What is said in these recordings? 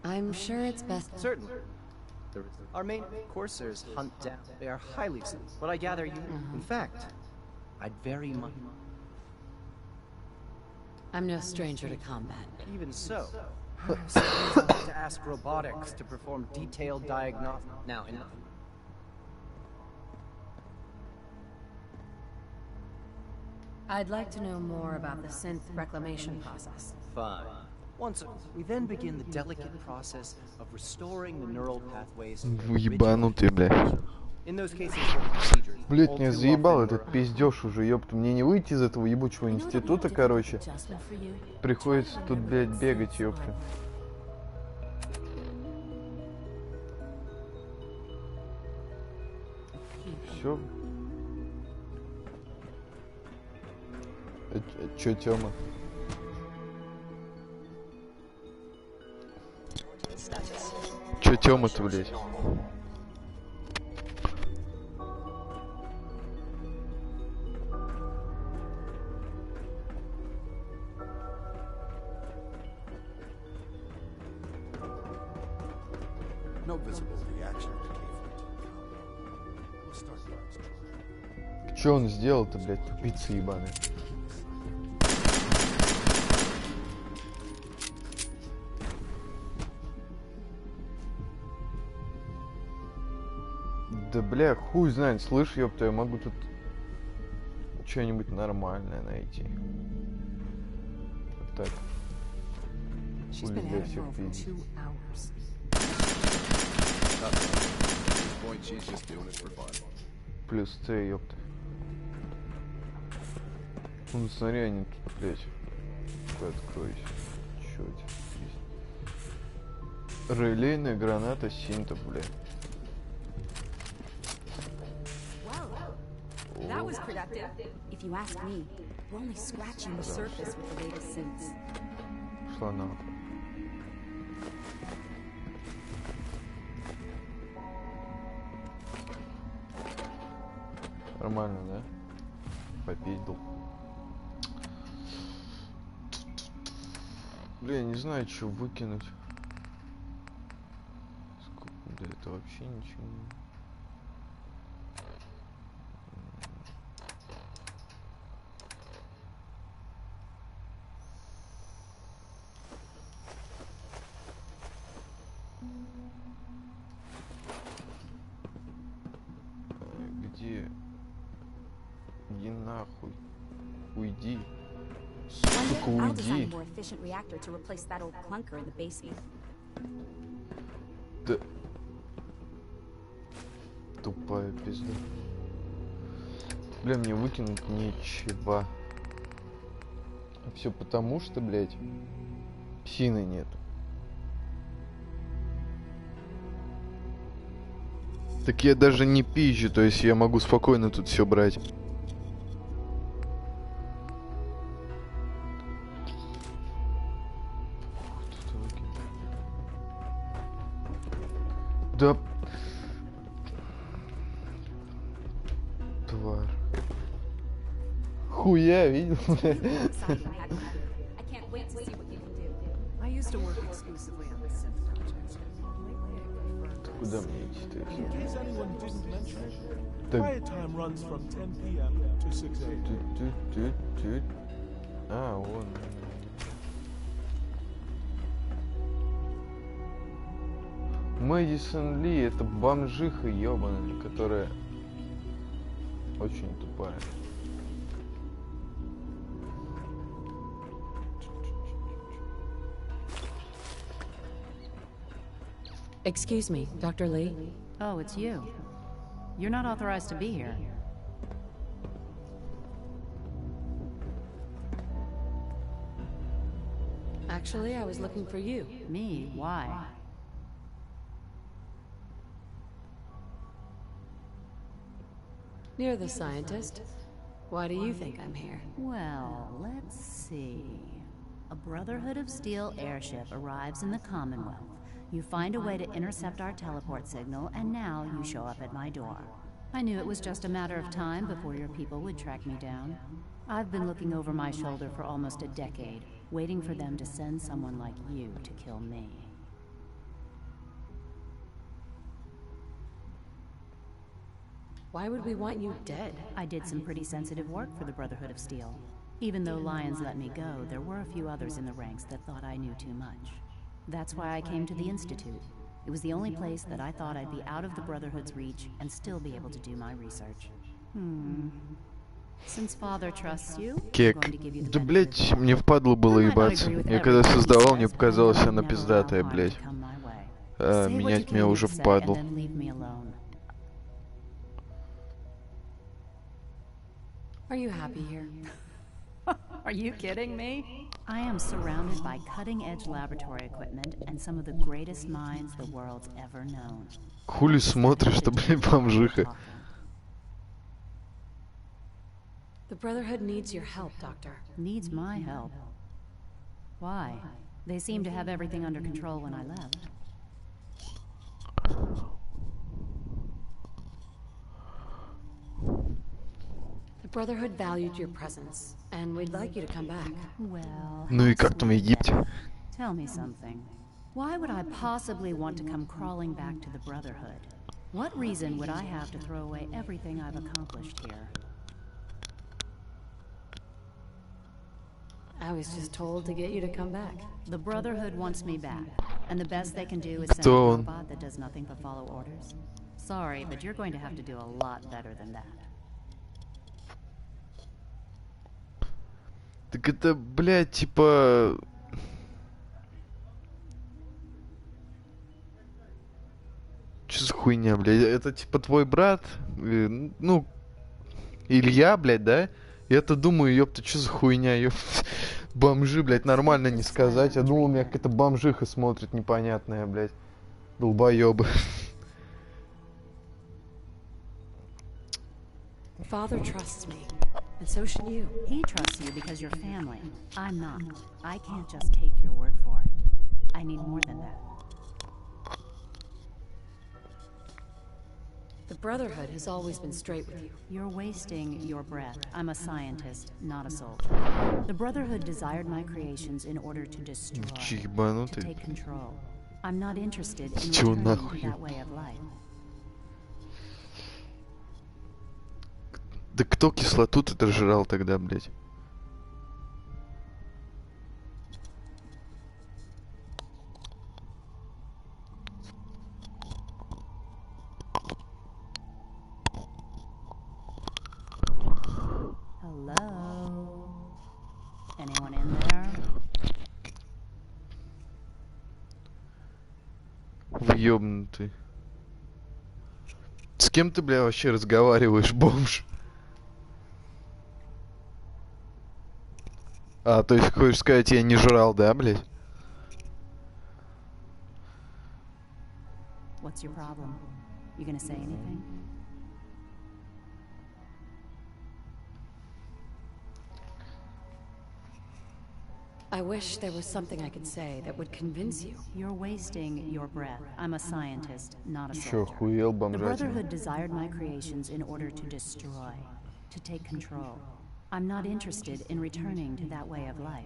I'm sure it's best. Certainly. Our main coursers hunt down. They are highly skilled. But I gather you. In fact, I'd very much. I'm no stranger to combat. Even so, perhaps I'll have to ask robotics to perform detailed diagnostics. Now, enough. I'd like to know more about the synth reclamation process. Fine. We then begin the delicate process of restoring the neural pathways. Ебанутый, бля. In those cases, procedures. Блять, меня заебал этот пиздеж уже, ёпта. Мне не выйти из этого ебучего института, короче. Приходится тут, блядь, бегать, ёпта. Все. Чё, Тёма? Чё, Тёма-то, блядь? Чё он сделал-то, блядь, тупица ебаная? Да бля, хуй знает, слышь, ёпта, я могу тут что-нибудь нормальное найти. Вот так. Хули для всех пиздец. Плюс С, ёпта. Ну смотри, они тут, блядь. Откройся. Чё это есть? Релейная граната синта, блядь. That was productive. If you ask me, we're only scratching the surface with the latest synths. Шла нахуй. Нормально, да? Попиздил. Бля, я не знаю, что выкинуть. Сколько? Да это вообще ничего не... Где? Иди нахуй. Уйди. Сука, уйди. Да. Тупая пизда. Бля, мне выкинуть нечего. А все потому, что, блядь, псины нет. Так я даже не пизжу, то есть я могу спокойно тут все брать. Да. Тварь. Хуя, видел? Куда мне идти-то? А, вон. Мэдисон Ли — это бомжиха ёбаная, которая очень тупая. Excuse me, Dr. Lee? Oh, it's you. You're not authorized to be here. Actually, I was looking for you. Me? Why? You're the scientist. Why do you think I'm here? Well, let's see. A Brotherhood of Steel airship arrives in the Commonwealth. You find a way to intercept our teleport signal, and now you show up at my door. I knew it was just a matter of time before your people would track me down. I've been looking over my shoulder for almost a decade, waiting for them to send someone like you to kill me. Why would we want you dead? I did some pretty sensitive work for the Brotherhood of Steel. Even though Lyons let me go, there were a few others in the ranks that thought I knew too much. That's why I came to the Institute. It was the only place that I thought I'd be out of the Brotherhood's reach and still be able to do my research. Since Father trusts you, I'm Кек. going to give you the Да, benefit блять, of the мне впадло было doubt. I might not ебаться. agree with Я когда everything he создавал, мне says, but I показалось, know она never allow пиздатая, harm to блять. come my way. А, Say what you менять меня came уже here to say, впадло. and then leave me alone. Are you happy here? Are you kidding me? I am surrounded by cutting-edge laboratory equipment and some of the greatest minds the world's ever known. Хули смотришь-то, блядь, бомжиха? The Brotherhood needs your help, Doctor. Needs my help. Why? They seemed to have everything under control when I left. The Brotherhood valued your presence, and we'd like you to come back. Well, Ну и how как там в sweet. Египте? Tell me something. Why would I possibly want to come crawling back to the Brotherhood? What reason would I have to throw away everything I've accomplished here? I was just told to get you to come back. The Brotherhood wants me back, and the best they can do is send a Кто он? robot that does nothing but follow orders. Sorry, but you're going to have to do a lot better than that. Так это, блядь, типа... Чё за хуйня, блядь? Это типа твой брат? Ну, Илья, блядь, да? Я-то думаю, ёпта, чё за хуйня, ёпта. Бомжи, блядь, нормально не сказать. Я думал, у меня какая-то бомжиха смотрит непонятная, блядь. Долбоёбы. Father trusts me, and so should you. He trusts you because you're family. I'm not. I can't just take your word for it. I need more than that. The Brotherhood has always been straight with you. You're wasting your breath. I'm a scientist, not a soldier. The Brotherhood desired my creations in order to destroy, Чё to ебанутый? take control. I'm not interested in Чё returning нахуй? to that way of life. Да кто кислоту-то жрал тогда, блядь? Hello? Anyone in there? Въёбнутый. С кем ты, бля, вообще разговариваешь, бомж? А, то есть хочешь сказать, я не жрал, да, блядь? What's your problem? You gonna say anything? I wish there was something I could say that would convince you. You're wasting your breath. I'm a scientist, not a Чё, soldier. охуел, The бомжатина? Brotherhood desired my creations in order to destroy, to take control. I'm not interested in returning to that way of life.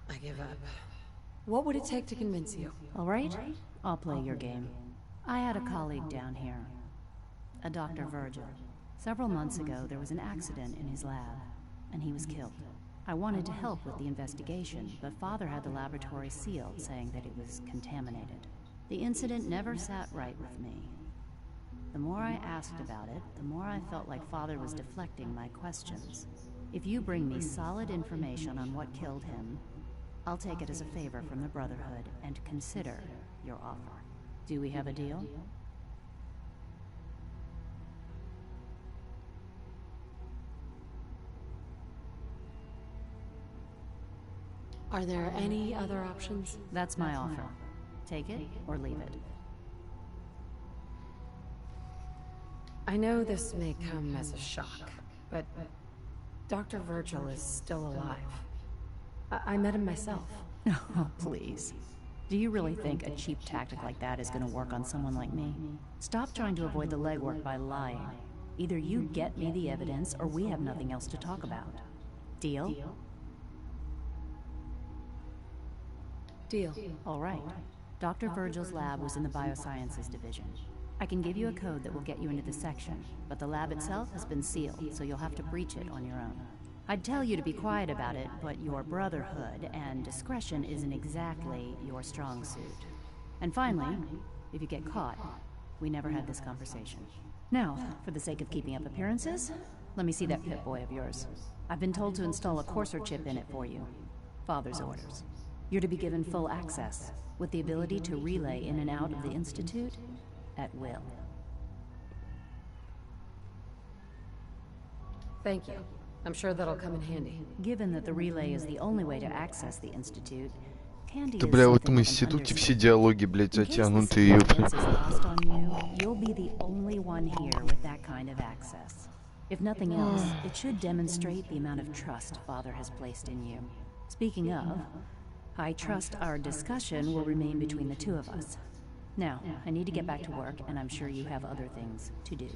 I give up. What would it take to convince you? All right, I'll play your game. I had a colleague down here, a Dr. Virgil. Several months ago, there was an accident in his lab, and he was killed. I wanted to help with the investigation, but Father had the laboratory sealed, saying that it was contaminated. The incident never sat right with me. The more I asked about it, the more I felt like Father was deflecting my questions. If you bring me solid information on what killed him, I'll take it as a favor from the Brotherhood and consider your offer. Do we have a deal? Are there any other options? That's my offer. Take it or leave it. I know this may come as a shock, but Dr. Virgil is still alive. I met him myself. Oh, please. Do you really think a cheap tactic like that is going to work on someone like me? Stop trying to avoid the legwork by lying. Either you get me the evidence or we have nothing else to talk about. Deal? Deal. All right. Dr. Virgil's lab was in the Biosciences division. I can give you a code that will get you into the section, but the lab itself has been sealed, so you'll have to breach it on your own. I'd tell you to be quiet about it, but your brotherhood and discretion isn't exactly your strong suit. And finally, if you get caught, we never had this conversation. Now, for the sake of keeping up appearances, let me see that Pip-Boy of yours. I've been told to install a courser chip in it for you. Father's orders. You're to be given full access, with the ability to relay in and out of the Institute at will. Thank you. I'm sure that'll come in handy. Given that the relay is the only way to access the Institute, Candy Да, is бля, в этом something of an институте все understatement. диалоги, блядь, In case the затянутые, ёпта. significance is lost on you, you'll be the only one here with that kind of access. If nothing else, it should demonstrate the amount of trust Father has placed in you. Speaking of, I trust our discussion will remain between the two of us. Now, I need to get back to work, and I'm sure you have other things to do.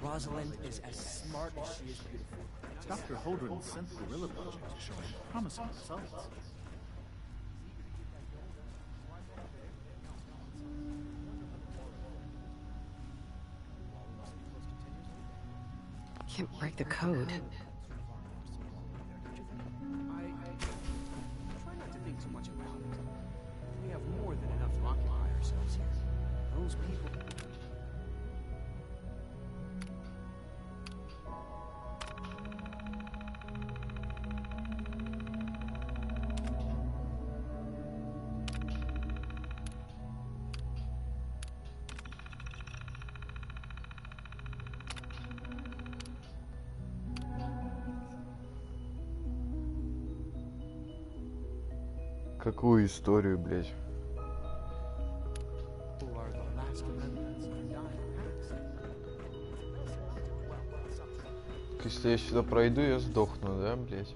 Rosalind is as smart as she is beautiful. Dr. Holdren's synth gorilla project is showing promising results. Can't break the code. I try not to think too much about it. We have more than enough to occupy ourselves here. Those people... Какую историю, блядь? Если я сюда пройду, я сдохну, да, блядь?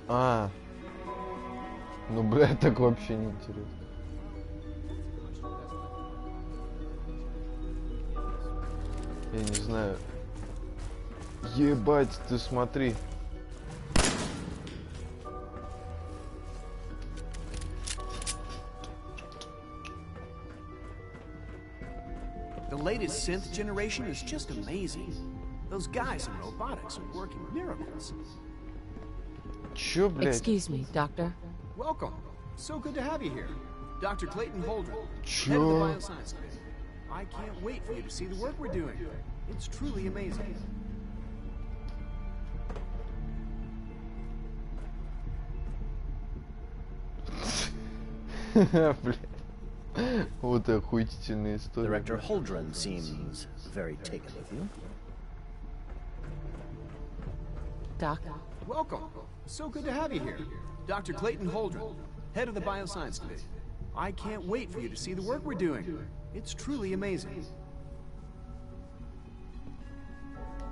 А, ну, блядь, так вообще не интересно. Я не знаю. Ебать, ты смотри. The latest synth generation is just amazing. Those guys in robotics are working miracles. Чё, блядь? Excuse me, Doctor. Welcome. So good to have you here. Dr. Clayton Holdren, head of the Чё? Bioscience Division. I can't wait for you to see the work we're doing. It's truly amazing. Блядь. Вот и охуительная история. Director Holdren seems very taken with you. Doc. Welcome. So good to have you here. Dr. Clayton Holdren, head of the Bioscience Division. I can't wait for you to see the work we're doing. It's truly amazing.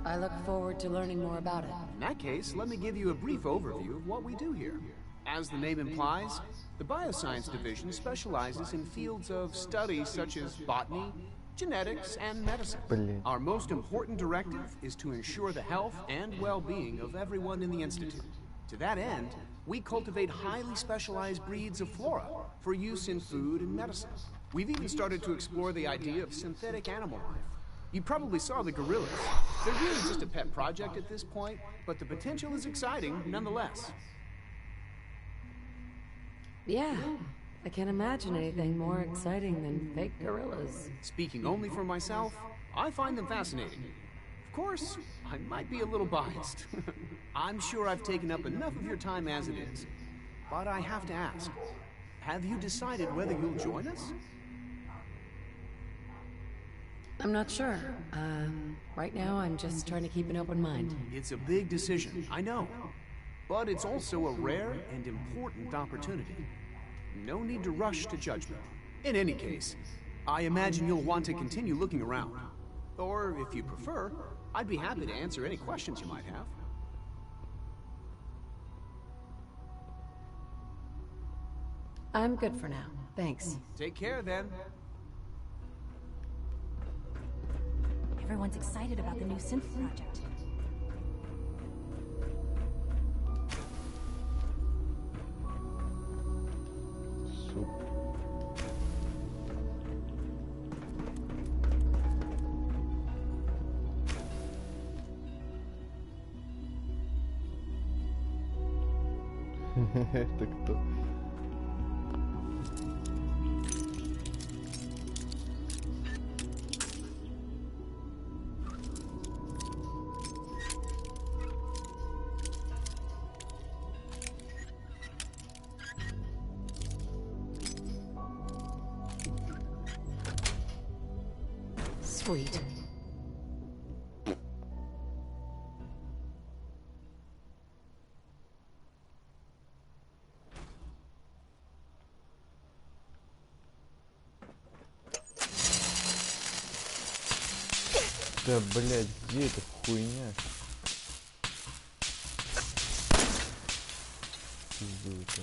I look forward to learning more about it. In that case, let me give you a brief overview of what we do here. As the name implies, the Bioscience Division specializes in fields of study such as botany, genetics, and medicine. Блин. Our most important directive is to ensure the health and well-being of everyone in the Institute. To that end, we cultivate highly specialized breeds of flora for use in food and medicine. We've even started to explore the idea of synthetic animal life. You probably saw the gorillas. They're really just a pet project at this point, but the potential is exciting nonetheless. Yeah, I can't imagine anything more exciting than fake gorillas. Speaking only for myself, I find them fascinating. Of course, I might be a little biased. I'm sure I've taken up enough of your time as it is. But I have to ask, have you decided whether you'll join us? I'm not sure. Right now I'm just trying to keep an open mind. It's a big decision, I know. But it's also a rare and important opportunity. No need to rush to judgment. In any case, I imagine you'll want to continue looking around. Or, if you prefer, I'd be happy to answer any questions you might have. I'm good for now. Thanks. Take care, then. Everyone's excited about the new synth project. Это кто? Sweet. Да, блядь, где эта хуйня? Пизду это.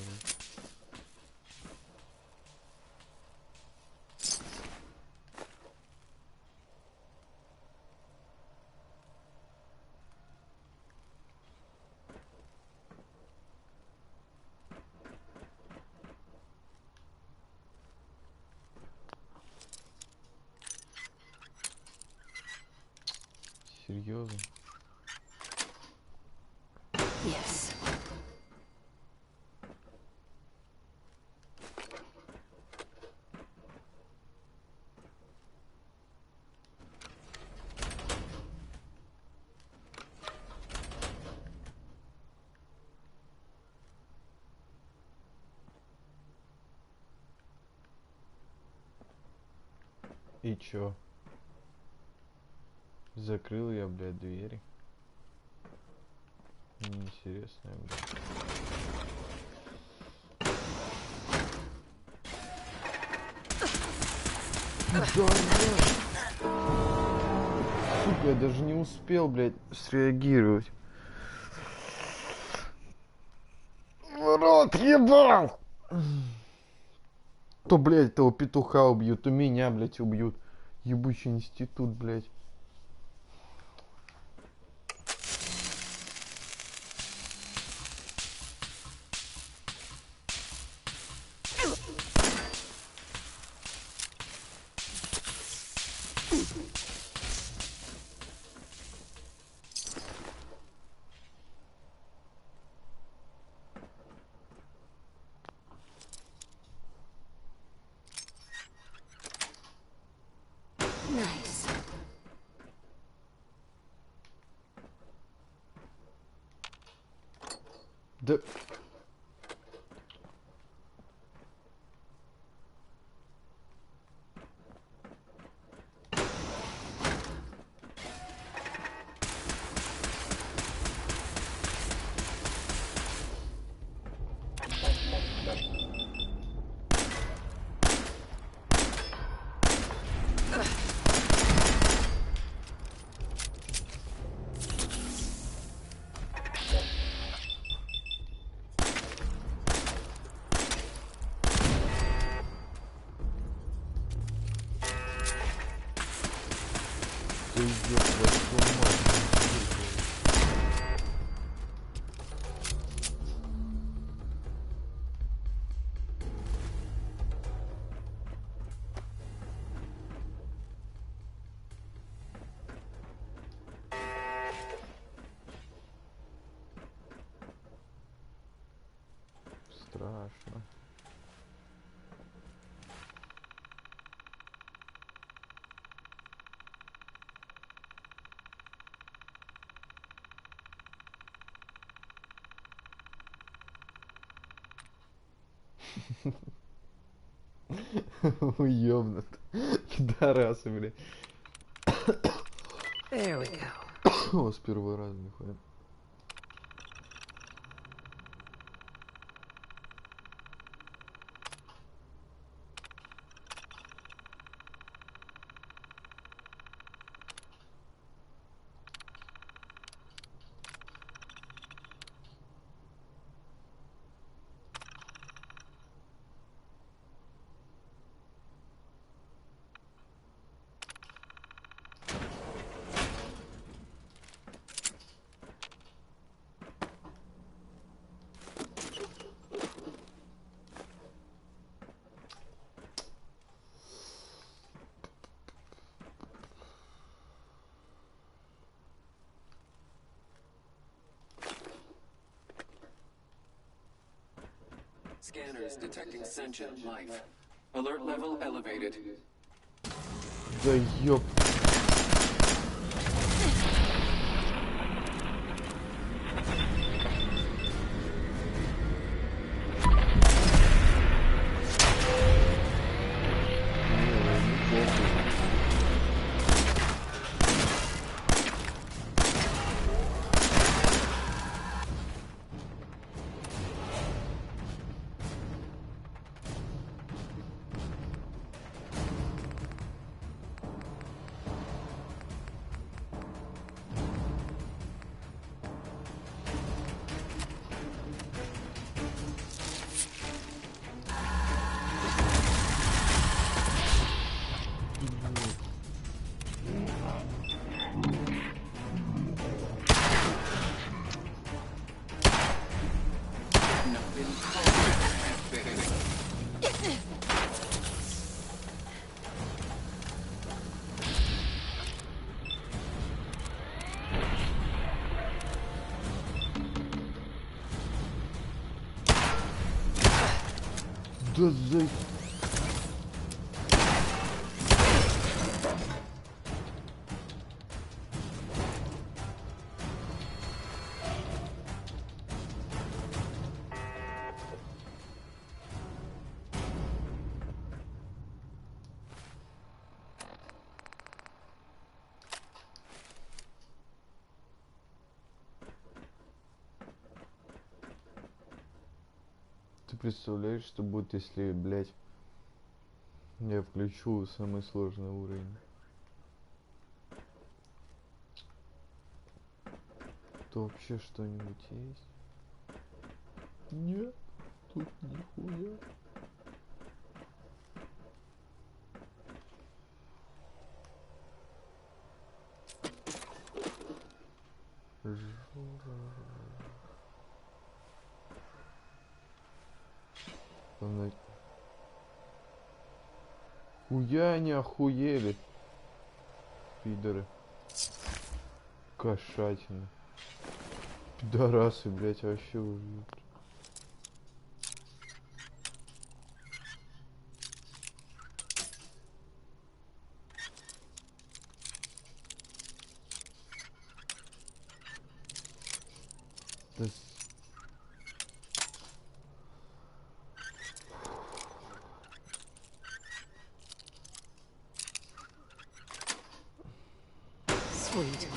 Серьезно? Yes. И чё? Закрыл я, блядь, двери. Неинтересно, блядь. Сука, я даже не успел, блядь, среагировать. Рот ебал! То, блядь, того петуха убьют, то меня, блядь, убьют. Ебучий институт, блядь. Nice. Да... Страшно. Уёбнут. Пидорасы, блядь. There we go. О, с первого раза, нихуя. Scanners detecting sentient life. Alert level elevated. Да ёп. Да за... Ты представляешь, что будет, если, блядь, я включу самый сложный уровень? То вообще что-нибудь есть? Нет, тут нихуя. Хуя не охуели, пидоры, кошатина, пидорасы, блять, вообще уже. Да Sweet.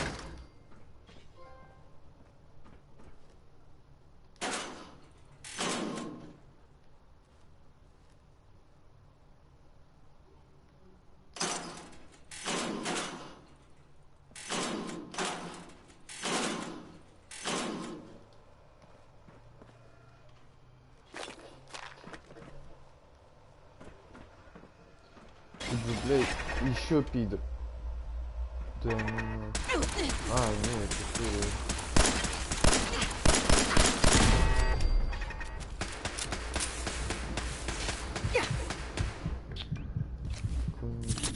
блять, еще пидор. Да ну. А, нет, это серия.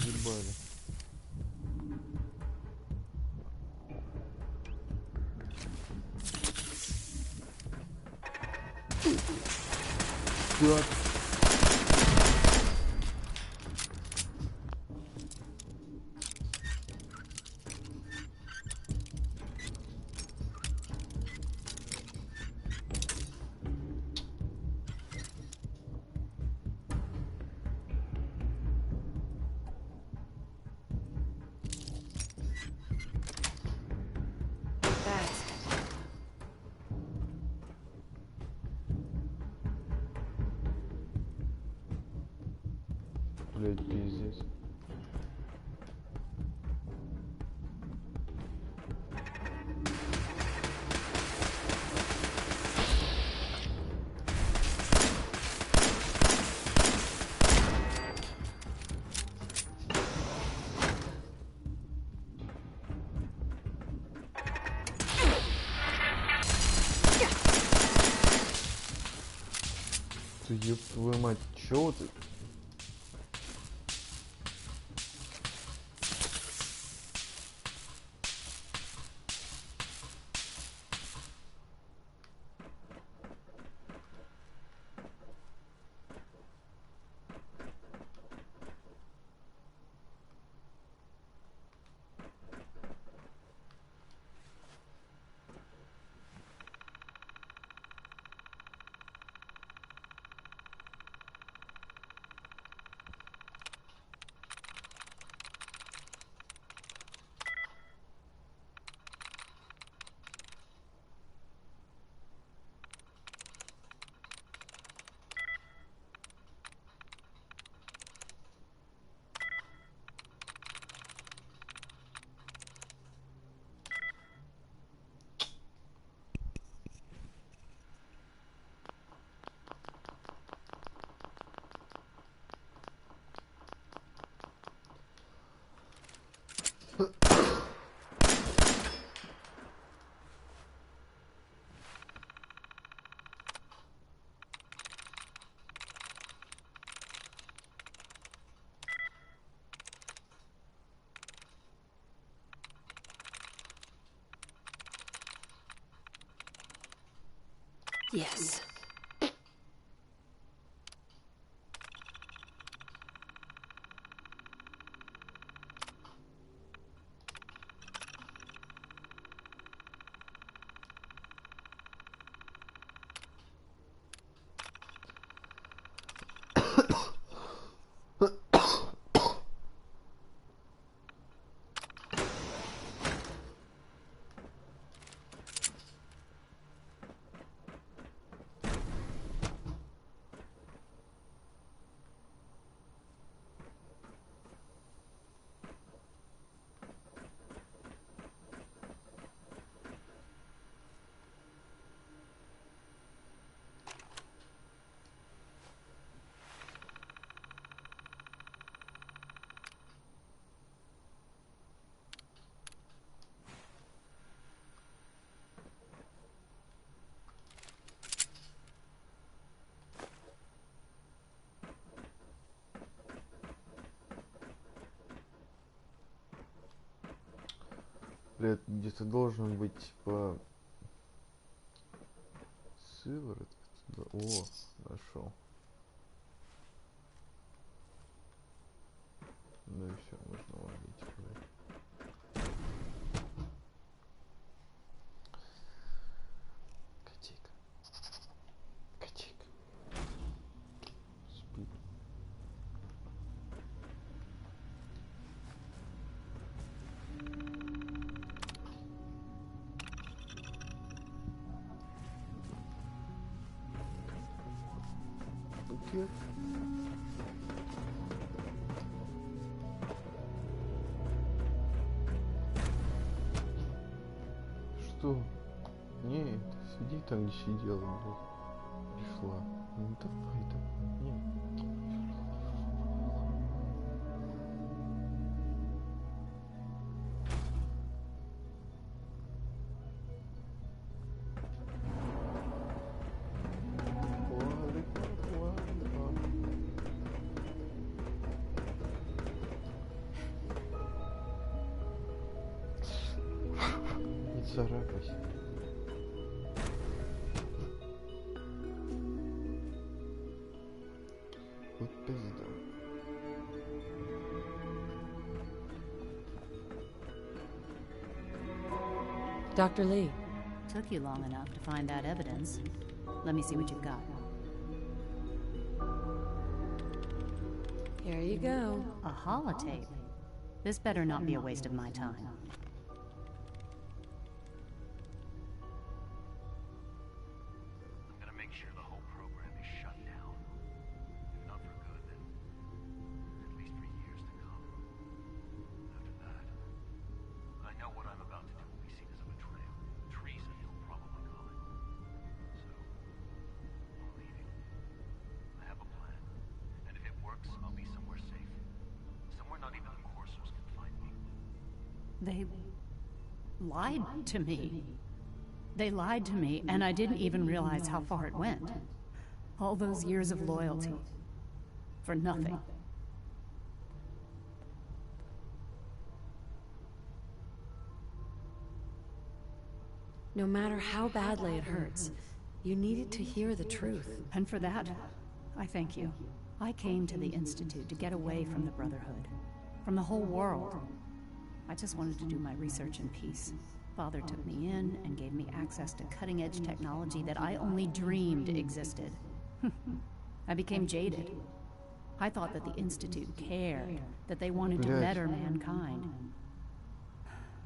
Ебали. Да. Блять, пиздец. Ты, ёб твою мать, чё ты? Yes. Блядь, где-то должен быть типа сыворотка. О, нашел. Ну и все, можно ловить. Котейка. Котейка. Спит. Окей. Что? Нет, сиди там, не сидела, блядь. Пришла. Ну давай, давай. Нет. Не царапайся. Вот пизда. Dr. Lee. Took you long enough to find that evidence. Let me see what you've got. Here you go. A holotape. This better not be a waste of my time. I'm gonna make sure the whole program is shut down. If not for good, then at They lied to me. They lied to me, and I didn't even realize how far it went. All those years of loyalty. For nothing. No matter how badly it hurts, you needed to hear the truth. And for that, I thank you. I came to the Institute to get away from the Brotherhood. From the whole world. I just wanted to do my research in peace. Father took me in and gave me access to cutting-edge technology that I only dreamed existed. I became jaded. I thought that the Institute cared, that they wanted to better mankind.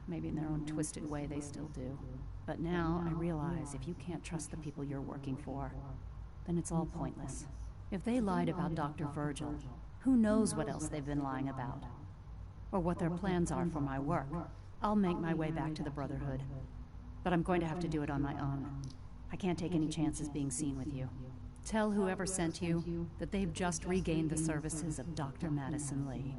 Maybe in their own twisted way they still do. But now I realize if you can't trust the people you're working for, then it's all pointless. If they lied about Dr. Virgil, who knows what else they've been lying about? Or what their plans are for my work. I'll make my way back to the Brotherhood. But I'm going to have to do it on my own. I can't take any chances being seen with you. Tell whoever sent you that they've just regained the services of Dr. Madison Lee.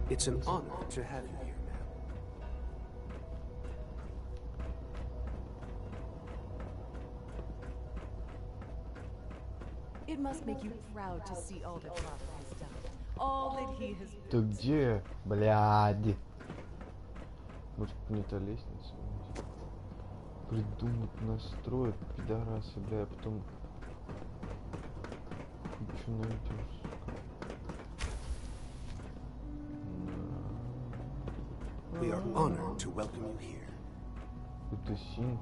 It's an honor to have you here, ma'am. It must make you proud to see all that Father has done. All that he has Ты где, блядь? Может, не та лестница? Придумать, настроить, пидорасы, бля, а потом... Ничего найдешь. We are honored to welcome you here. Это синт.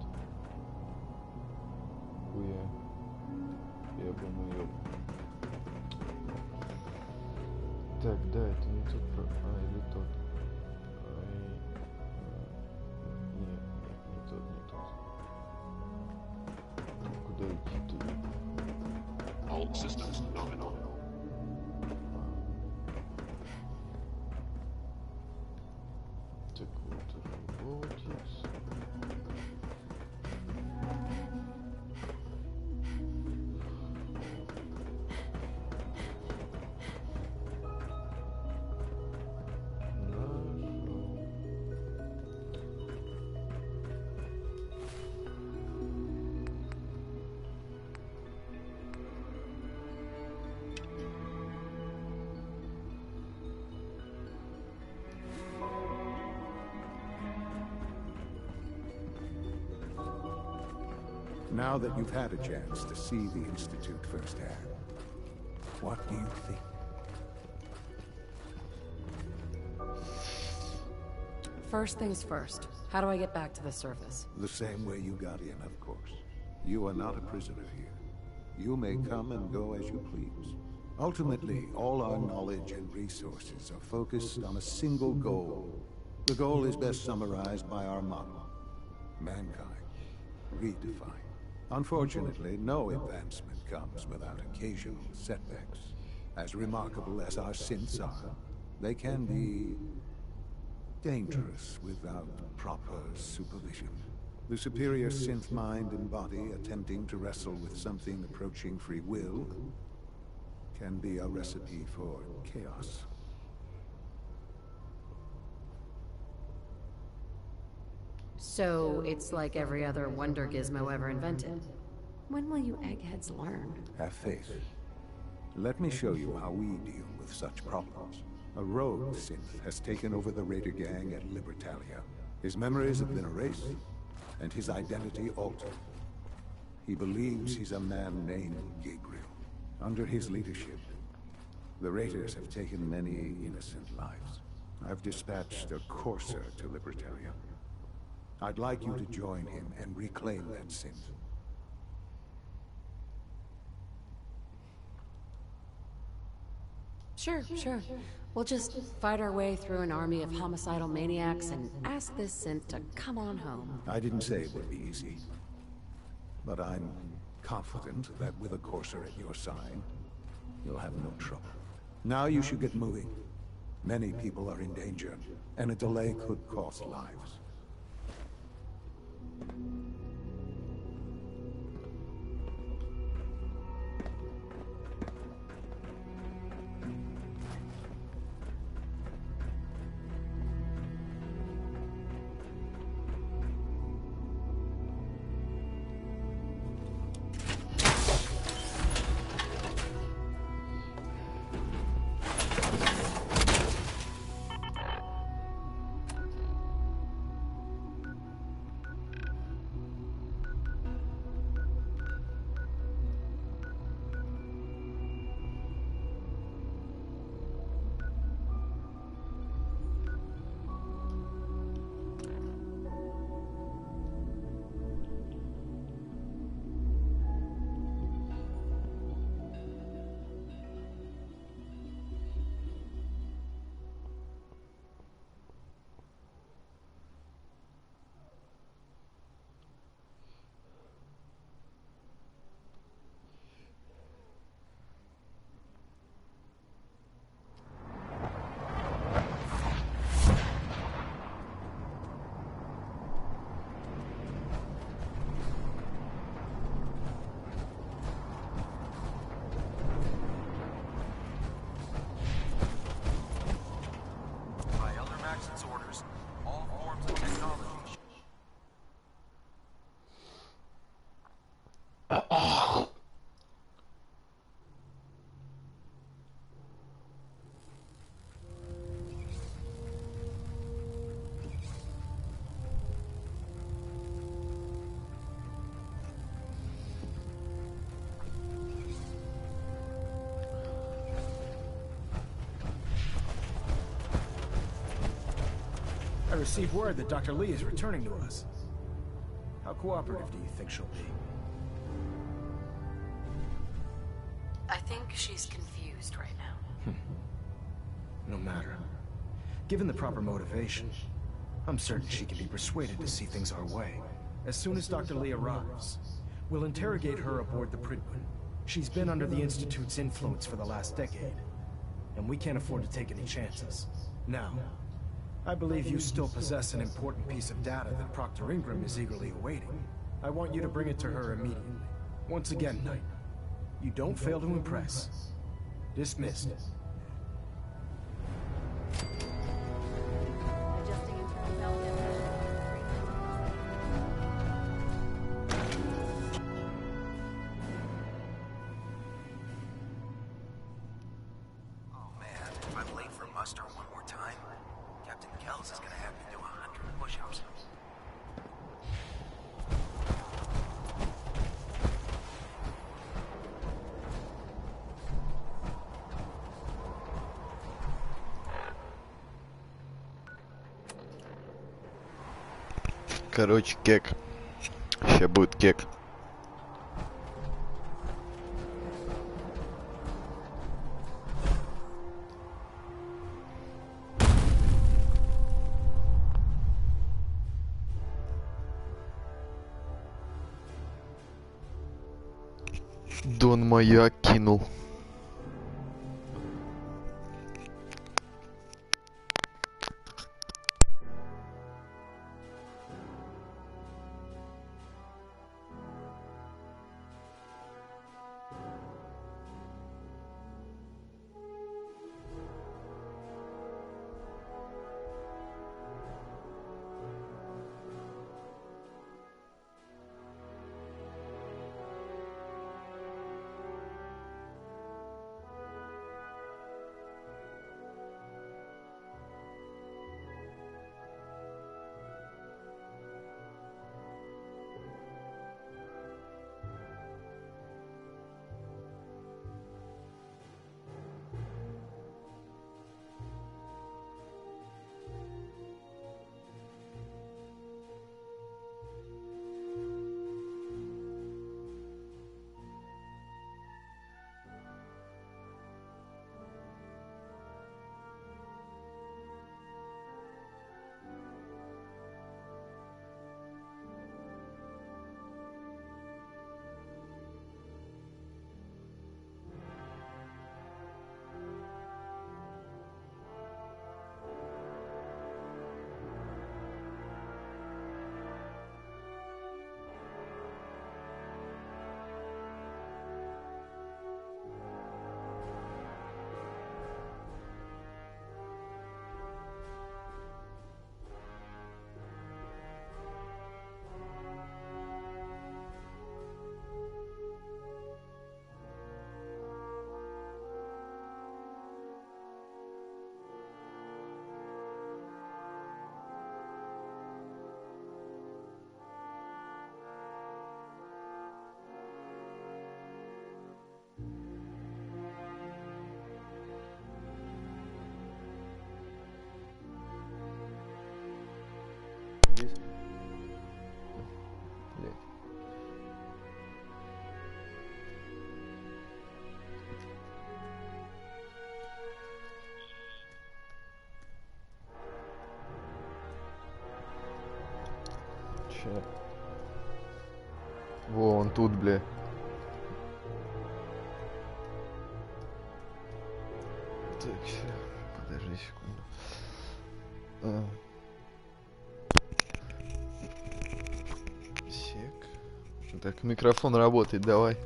Хуя. Я бы моё. Так, да, это не тот про... или тот. Нет, не тот, не тот. Куда идти туда? All systems nominal. Так вот, robotics. Now that you've had a chance to see the Institute firsthand, what do you think? First things first. How do I get back to the surface? The same way you got in, of course. You are not a prisoner here. You may come and go as you please. Ultimately, all our knowledge and resources are focused on a single goal. The goal is best summarized by our motto: mankind, redefined. Unfortunately, no advancement comes without occasional setbacks. As remarkable as our synths are, they can be dangerous without proper supervision. The superior synth mind and body attempting to wrestle with something approaching free will can be a recipe for chaos. So, it's like every other wonder gizmo ever invented. When will you eggheads learn? Have faith. Let me show you how we deal with such problems. A rogue synth has taken over the Raider gang at Libertalia. His memories have been erased, and his identity altered. He believes he's a man named Gabriel. Under his leadership, the Raiders have taken many innocent lives. I've dispatched a courser to Libertalia. I'd like you to join him and reclaim that synth. Sure. We'll just fight our way through an army of homicidal maniacs and ask this synth to come on home. I didn't say it would be easy, but I'm confident that with a courser at your side, you'll have no trouble. Now you should get moving. Many people are in danger, and a delay could cost lives. I received word that Dr. Lee is returning to us. How cooperative do you think she'll be? I think she's confused right now. No matter. Given the proper motivation, I'm certain she can be persuaded to see things our way. As soon as Dr. Lee arrives, we'll interrogate her aboard the Prydwen. She's been under the Institute's influence for the last decade, and we can't afford to take any chances. Now, I believe you still possess an important piece of data that Proctor Ingram is eagerly awaiting. I want you to bring it to her immediately. Once again, Knight, you don't fail to impress. Dismissed. Adjusting internal development. Oh man, if I'm late for muster one more time, Captain Kells is gonna have me do 100 push-ups. Короче, кек. Сейчас будет кек. Дон маяк кинул. Здесь. Блять. Че? Во, он тут, бля. Так, ща. Подожди секунду. Сек. Так, микрофон работает, давай.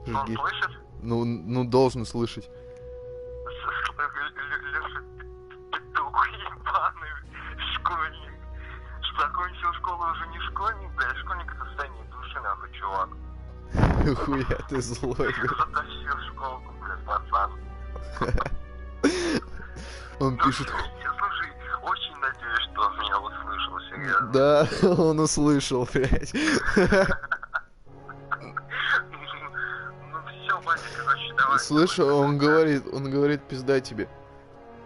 Жги. Слышит? Ну, должен слышать. Леша, петух ебаный, школьник. Закончил школу уже не школьник, блядь, школьник это состояние души, нахуй, чувак. Хуя ты злой, блядь. Затащил в школку, блядь, пацан. Он пишет... Слушай, очень надеюсь, что он меня услышал, серьезно. Да, он услышал, блядь. Ну все, Батя, короче, давай. Слышь, он говорит, пизда тебе.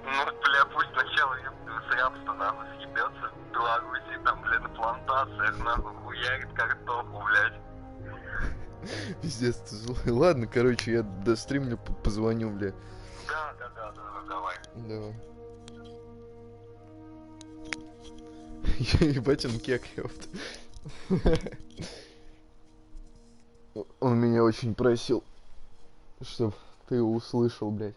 Ну, бля, пусть сначала с рабства, нахуй, съебется в Беларуси, там, бля, на плантациях, нахуй, хуярит картоху, блядь. Пиздец, ты злой. Ладно, короче, я до стримля позвоню, бля. Да, давай. Давай. Ебать, он кек, ёпт. Он меня очень просил, чтоб ты его услышал, блядь.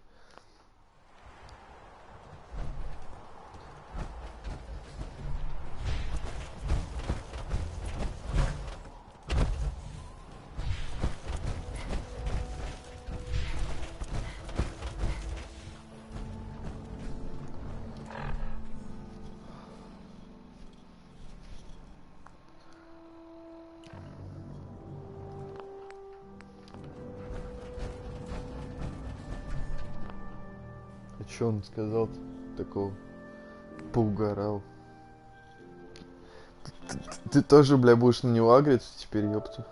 Что он сказал такого? Поугарал. Ты тоже, бля, будешь на него агриться теперь, ёпта.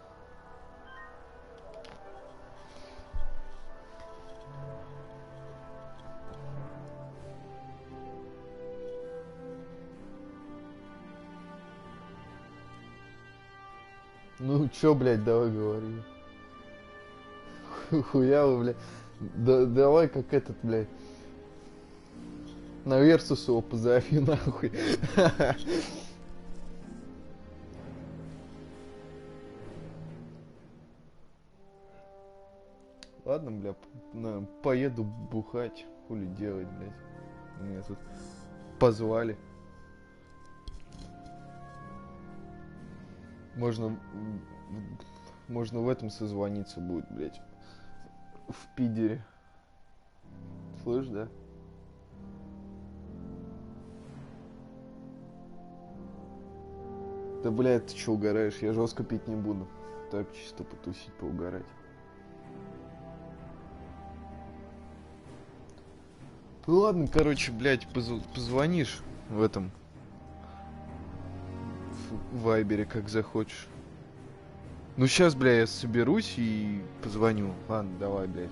Ну, чё, блядь, давай говори. Хуяло, блядь. Давай как этот, блядь. На Версус его позови, нахуй. Ладно, бля, поеду бухать. Хули делать, блядь. Меня тут позвали. Можно в этом созвониться будет, блядь. В Питере. Слышь, да? Да, блядь, ты чё угораешь? Я жестко пить не буду. Так, чисто потусить, поугарать. Ну ладно, короче, блядь, позвонишь в этом... В Вайбере, как захочешь. Ну сейчас, бля, я соберусь и позвоню. Ладно, давай, блядь.